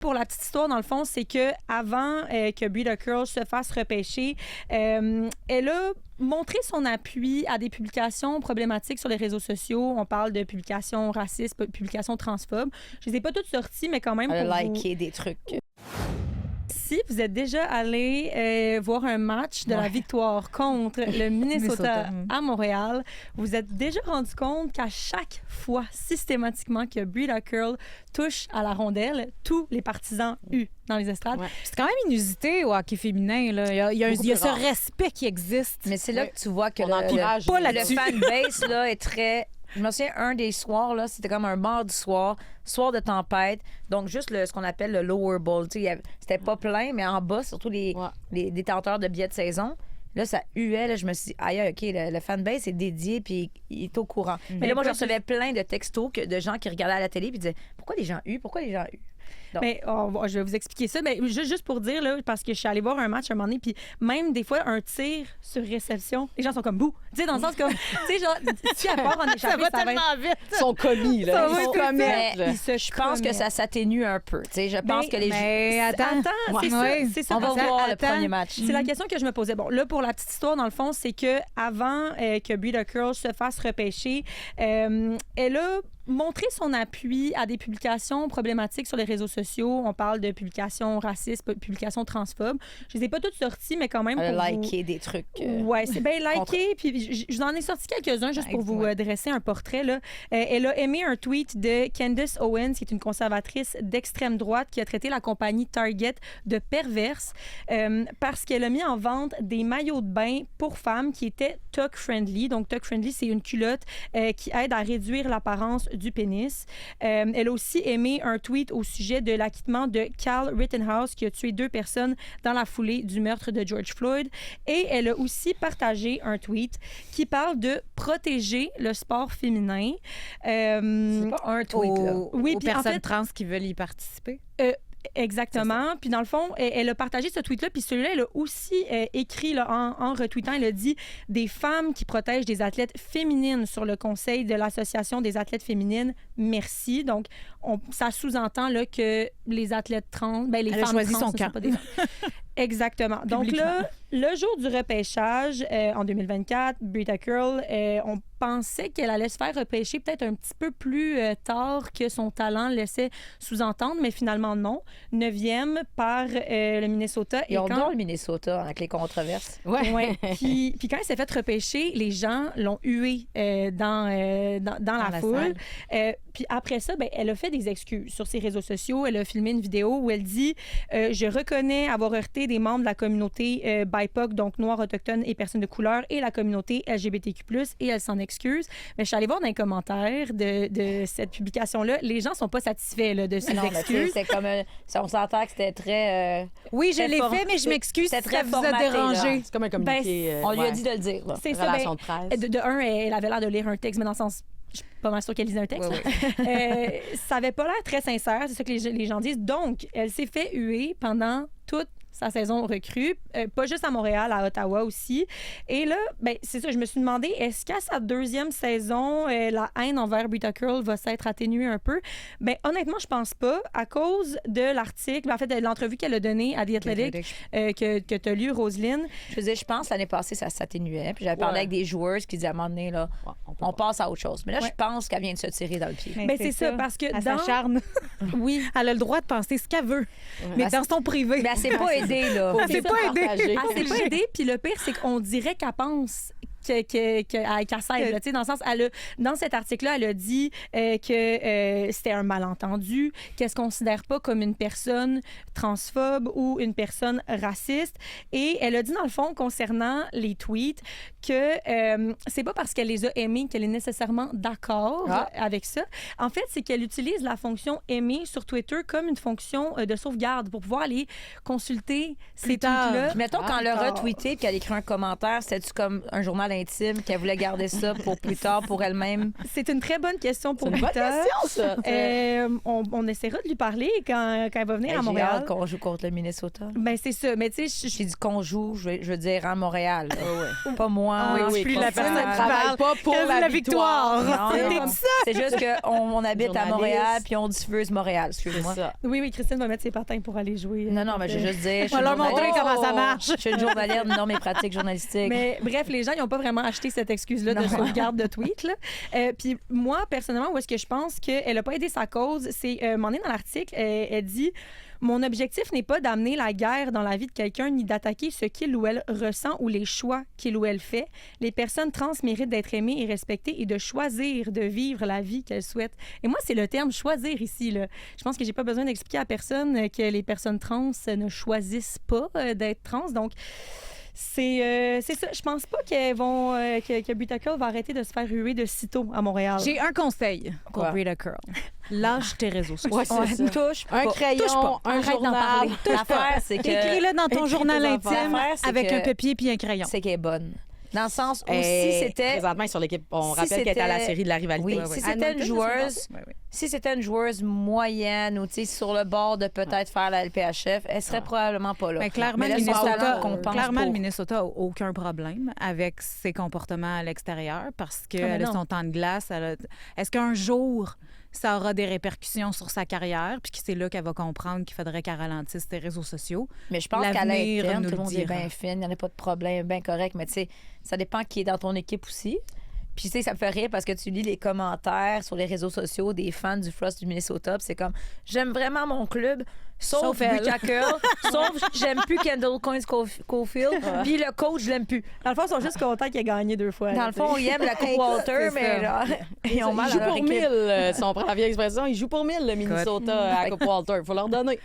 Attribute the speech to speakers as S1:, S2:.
S1: Pour la petite histoire, dans le fond, c'est que avant que Brita Curl se fasse repêcher, elle a montré son appui à des publications problématiques sur les réseaux sociaux. On parle de publications racistes, publications transphobes. Je les ai pas toutes sorties, mais quand même
S2: Elle
S1: pour
S2: a
S1: vous...
S2: liké des trucs.
S1: Si vous êtes déjà allé voir un match de la victoire contre le Minnesota à Montréal, vous êtes déjà rendu compte qu'à chaque fois, systématiquement, que Brita Curl touche à la rondelle, tous les partisans huent dans les estrades.
S3: Ouais. C'est quand même inusité au hockey féminin. Là. Il y a ce respect qui existe.
S2: Mais c'est là que tu vois que
S4: On encourage.
S2: le fanbase là, est très... Je me souviens, un des soirs, là, c'était comme un mardi soir de tempête. Donc, juste ce qu'on appelle le lower bowl. C'était pas plein, mais en bas, surtout les détenteurs de billets de saison. Là, ça huait. Là, je me suis dit, aïe, OK, le fanbase est dédié puis il est au courant. Mais là, moi, je recevais plein de textos de gens qui regardaient à la télé puis disaient, pourquoi les gens huent? Pourquoi les gens huent? Donc.
S1: Mais je vais vous expliquer ça. Mais juste pour dire, là, parce que je suis allée voir un match un moment donné, puis même des fois, un tir sur réception, les gens sont comme bouh. Tu sais, dans le sens comme, tu sais, genre, si à part en échappée,
S3: ça va tellement vite.
S4: Ils sont commis, là.
S1: Ils sont commis.
S2: Je pense que ça s'atténue un peu. Tu sais, je pense que les
S1: Mais attends, c'est ça.
S2: On va voir le premier match.
S1: C'est la question que je me posais. Bon, là, pour la petite histoire, dans le fond, c'est que avant que Brita Curl se fasse repêcher, elle a montré son appui à des publications problématiques sur les réseaux sociaux. On parle de publications racistes, publications transphobes. Je les ai pas toutes sorties, mais quand même
S2: Elle
S1: pour
S2: a
S1: vous...
S2: liké des trucs.
S1: Ouais, c'est bien liké. Puis je vous en ai sorti quelques-uns juste pour vous dresser un portrait. Là. Elle a aimé un tweet de Candace Owens, qui est une conservatrice d'extrême droite, qui a traité la compagnie Target de perverse parce qu'elle a mis en vente des maillots de bain pour femmes qui étaient tuck-friendly. Donc, tuck-friendly, c'est une culotte qui aide à réduire l'apparence du pénis. Elle a aussi aimé un tweet au sujet de l'acquittement de Cal Rittenhouse, qui a tué 2 personnes dans la foulée du meurtre de George Floyd. Et elle a aussi partagé un tweet qui parle de protéger le sport féminin.
S2: C'est pas un tweet, là.
S1: Oui,
S3: aux
S1: puis en
S3: personnes
S1: fait,
S3: trans qui veulent y participer.
S1: Exactement. Puis dans le fond, elle a partagé ce tweet-là. Puis celui-là, elle a aussi écrit là, en retweetant, elle a dit « Des femmes qui protègent des athlètes féminines sur le conseil de l'Association des athlètes féminines, merci. » Donc, ça sous-entend là, que les athlètes trans, ben, les
S3: Elle a
S1: femmes
S3: choisi
S1: trans
S3: son
S1: ne
S3: camp.
S1: sont pas des femmes. Exactement. Donc là, le jour du repêchage, en 2024, Brita Curl, on pensait qu'elle allait se faire repêcher peut-être un petit peu plus tard que son talent laissait sous-entendre, mais finalement non. 9e par le Minnesota.
S2: Ils ont le Minnesota avec les controverses.
S1: Ouais. Puis quand elle s'est fait repêcher, les gens l'ont huée dans la foule. Puis après ça, ben, elle a fait des excuses sur ses réseaux sociaux. Elle a filmé une vidéo où elle dit « Je reconnais avoir heurté des membres de la communauté BIPOC, donc noirs, autochtones et personnes de couleur, et la communauté LGBTQ+, et elle s'en excuse. » Mais je suis allée voir dans les commentaires de cette publication-là. Les gens sont pas satisfaits là, de ses excuses.
S2: C'est comme on s'entend que c'était très...
S3: Oui, je l'ai fait, mais je m'excuse si ça vous a dérangé.
S4: C'est comme un communiqué.
S2: On lui a dit de le dire. Là.
S1: C'est ça.
S4: Relation de presse.
S1: De un, elle avait l'air de lire un texte, mais dans le sens... Je suis pas mal sûre qu'elle lisait un texte. Ça avait pas l'air très sincère, c'est ça que les gens disent. Donc, elle s'est fait huer pendant toute sa saison recrue, pas juste à Montréal, à Ottawa aussi. Et là, ben, c'est ça, je me suis demandé, est-ce qu'à sa 2e saison, la haine envers Brita Curl va s'être atténuée un peu? Ben, honnêtement, je pense pas, à cause de l'article, en fait, de l'entrevue qu'elle a donnée à The Athletic, que tu as lu, Roselyne.
S2: Je pense l'année passée, ça s'atténuait. Puis j'avais parlé avec des joueuses qui disaient à un moment donné, là, on passe à autre chose. Mais là, je pense qu'elle vient de se tirer dans le pied.
S1: Ben, c'est ça, parce que
S3: elle s'acharne.
S1: Oui.
S3: Elle a le droit de penser ce qu'elle veut, mais dans son privé.
S2: Mais elle s'est pas aidée, là.
S3: Elle s'est pas aidée.
S1: Elle s'est pas aidée, puis le pire, c'est qu'on dirait qu'elle pense qu'elle s'aide. Tu sais, dans le sens, dans cet article-là, elle a dit que c'était un malentendu, qu'elle se considère pas comme une personne transphobe ou une personne raciste. Et elle a dit, dans le fond, concernant les tweets, que c'est pas parce qu'elle les a aimés qu'elle est nécessairement d'accord avec ça. En fait, c'est qu'elle utilise la fonction aimer sur Twitter comme une fonction de sauvegarde pour pouvoir aller consulter ces tweets-là.
S2: Puis mettons, quand elle a retweeté puis qu'elle écrit un commentaire, c'était-tu comme un journal l'intime, qu'elle voulait garder ça pour plus tard, pour elle-même?
S1: C'est une très bonne question pour
S4: C'est une bonne
S1: Rita.
S4: question, ça.
S1: On essaiera de lui parler quand elle va venir à
S2: J'ai
S1: Montréal.
S2: hâte qu'on joue contre le Minnesota.
S1: Ben c'est ça. Mais tu sais,
S2: J'ai dit qu'on joue, je veux dire à Montréal. Pas moi.
S1: Ah oui,
S3: plus
S2: pas
S3: la
S2: ça.
S3: personne
S4: ne travaille pas pour
S3: Elle veut
S4: la
S3: la
S4: victoire.
S3: victoire.
S2: Non,
S1: C'était
S2: non.
S1: ça.
S2: C'est juste qu'on habite à
S4: Journaliste.
S2: Montréal puis on diffuse Montréal,
S4: C'est
S2: excuse-moi.
S4: ça.
S1: oui, Christine va mettre ses patins pour aller jouer.
S2: Non, mais je veux juste dire. je suis
S3: On va leur
S2: une
S3: montrer
S2: journaliste.
S3: comment ça marche.
S2: Je suis une journalière de normes et pratiques journalistiques.
S1: Mais bref, les gens, ils n'ont pas vraiment acheté cette excuse-là de
S2: Non.
S1: sauvegarde de tweet. Là. Puis moi, personnellement, où est-ce que je pense qu'elle n'a pas aidé sa cause, c'est, un moment donné dans l'article, elle dit « Mon objectif n'est pas d'amener la guerre dans la vie de quelqu'un ni d'attaquer ce qu'il ou elle ressent ou les choix qu'il ou elle fait. Les personnes trans méritent d'être aimées et respectées et de choisir de vivre la vie qu'elles souhaitent. » Et moi, c'est le terme « choisir » ici. Là. Je pense que j'ai pas besoin d'expliquer à personne que les personnes trans ne choisissent pas d'être trans. Donc, c'est ça. Je pense pas qu'elles vont que Brita Curl va arrêter de se faire ruer de sitôt à Montréal.
S3: J'ai un conseil pour
S2: Quoi?
S3: Brita Curl. Lâche tes réseaux sociaux.
S4: Ouais, c'est
S2: Ouais,
S4: ça.
S2: touche
S4: Un
S2: pas.
S4: crayon,
S3: Touche pas.
S4: un
S3: Arrête d'en
S4: journal.
S3: parler.
S2: L'affaire, c'est que.
S3: Écris-le dans ton
S4: Écris
S3: journal
S4: tes
S3: intime
S2: affaires, c'est
S3: avec
S2: que-
S3: un papier puis un crayon.
S2: C'est qu'elle est bonne. Dans le sens où si
S4: Et
S2: c'était.
S4: présentement, sur l'équipe, on
S2: si
S4: rappelle qu'elle était à la
S2: c'était-
S4: série de la rivalité.
S2: Oui,
S3: Ouais, ouais.
S2: si c'était une joueuse.
S3: Ouais, ouais.
S2: Si c'était une joueuse moyenne ou tu sais, sur le bord de peut-être faire la LPHF, elle serait probablement pas là.
S3: Mais clairement,
S2: Mais
S3: le
S2: là, son talent
S3: Minnesota,
S2: compense
S3: clairement, le
S2: pour.
S3: Minnesota n'a aucun problème avec ses comportements à l'extérieur parce
S1: mais
S3: qu'elle a
S1: non.
S3: son temps de glace. Est-ce qu'un jour, ça aura des répercussions sur sa carrière puis que c'est là qu'elle va comprendre qu'il faudrait qu'elle ralentisse ses réseaux sociaux?
S2: Mais je pense qu'à
S3: L'avenir
S2: l'interne,
S3: nous
S2: tout le monde
S3: le
S2: est
S3: dira.
S2: bien fine, il n'y en a pas de problème, bien correct, mais tu sais, ça dépend qui est dans ton équipe aussi. Puis, tu sais, ça me fait rire parce que tu lis les commentaires sur les réseaux sociaux des fans du Frost du Minnesota, puis c'est comme j'aime vraiment mon club, sauf
S3: Sauf elle.
S2: Brita Curl, sauf j'aime plus Kendall Coyne Caulfield, puis le coach, je l'aime plus.
S1: Dans le fond, ils sont juste contents qu'il ait gagné 2 fois.
S2: Dans
S1: là,
S2: le fond,
S1: tu sais.
S2: ils aiment la Coupe Walter,
S3: c'est
S2: mais
S3: ça.
S2: là, ils ont mal
S4: Il
S2: à
S4: joue
S2: leur
S4: pour
S2: équipe.
S4: 1000, si on prend la vieille expression, il joue pour 1000, le Minnesota à la Coupe Walter. Il faut leur donner.